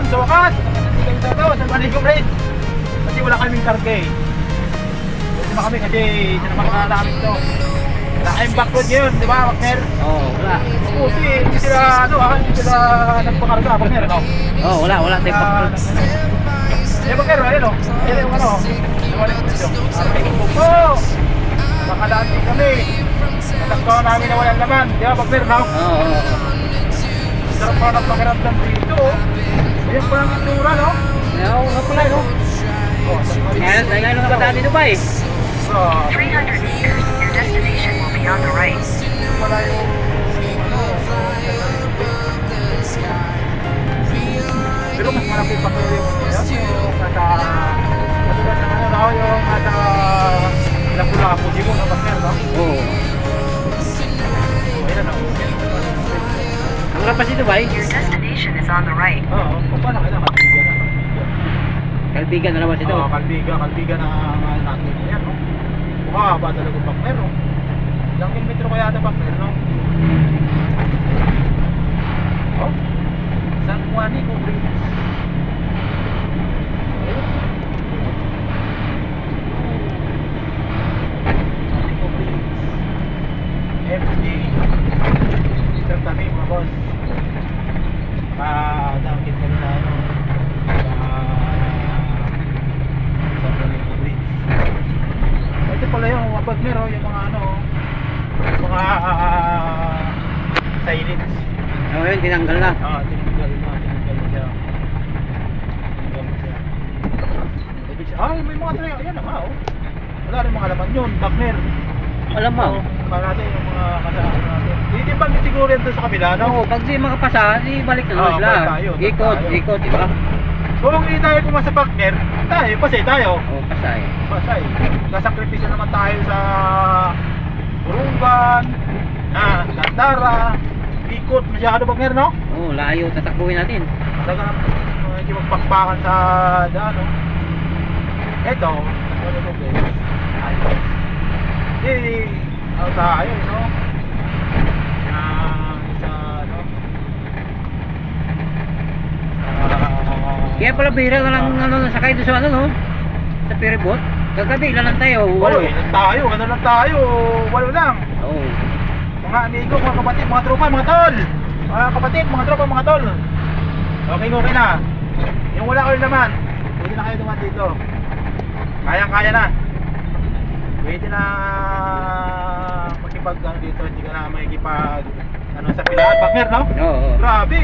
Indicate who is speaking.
Speaker 1: sa wakas. Nandito kami sa Maligong Race. Kasi wala kaming karga eh. Pwede ba kami kasi sinamakan na namin ito. Wala kaming backload ngayon, di ba, partner?
Speaker 2: Oo, wala.
Speaker 1: Mabuti, hindi sila, hindi sila nagpakarga, partner, no?
Speaker 2: Oo, wala tayong backload.
Speaker 1: Eh, partner, ayun o. Ayun yung ano, nawala yung video. Arke kong po. Makadaan din kami. Natakpaw namin na walang laman. Di ba, partner, no?
Speaker 2: Oo.
Speaker 1: Sarap pa ng pakiramdam dito. Ayan pa ang itura, no?
Speaker 2: Oo, nga pala, no?
Speaker 1: Oh,
Speaker 2: Kaya nung kabataan dito ba eh?
Speaker 3: 300 meters, your destination will be on the right.
Speaker 1: Wala yung ano, pero mas malaki pa kayo yung nasa katulad ng ano daw yung nasa Lapu-Lapu di mo, no? Partner, no?
Speaker 2: Oo.
Speaker 1: Ayan, no?
Speaker 2: Ang lapas dito ba eh?
Speaker 3: Your destination is on the right.
Speaker 1: Oo, kung paano ka na, kalbigan na.
Speaker 2: Kalbigan na labas ito.
Speaker 1: Oo, kalbigan na natin. Ayan, no? Mukha ba talaga partner, no? Ilang kilometro kaya ito partner, no? Oh, San Juanico Bridge. Juanico Bridge. FJ. Dito kami mga boss. Nakakit kami na ano. Sa Juanico Bridge. Ito pala yung mga partner, oh, yung mga ano, mga silence.
Speaker 2: Oo, yun, tinanggal na.
Speaker 1: Tinanggal na siya. Ay, may mga trail. Ayan na nga, oh. Wala rin mga laman yun, partner.
Speaker 2: Alam mo.
Speaker 1: Para natin yung mga kasama natin. Hindi ba siguro yan doon sa kabila, no?
Speaker 2: Oo, pag di makapasa, di balik na naman sila.
Speaker 1: balik tayo, balik tayo.
Speaker 2: Ikot, di ba?
Speaker 1: Kung hindi tayo pumasa partner, pasay tayo.
Speaker 2: Oo, pasay.
Speaker 1: Pasay. Kasakripisyo naman tayo sa Burungan, Landara, ikot masyado partner, no?
Speaker 2: Oo, layo, tatakbuhin natin.
Speaker 1: Talaga medyo magpakpakan sa daan, no? Eto, ano mo guys? Ayos. Ano tayo, no? Sa, ano?
Speaker 2: Kaya pala bihira ka lang sakay doon sa ano, no? Sa ferryboat. Kagabi, ilan lang tayo?
Speaker 1: Walo. Ano lang tayo? Walo lang.
Speaker 2: Oo.
Speaker 1: Mga amigo, mga kapatid, mga tropa, mga tol. Mga kapatid, mga tropa, mga tol. Okay na. Yung wala kayo naman, pwede na kayo duman dito. Kayang-kaya na. Pwede na makipag ano dito, hindi ka na makikipag ano sa pilaan, partner, no?
Speaker 2: Oo.
Speaker 1: Grabe.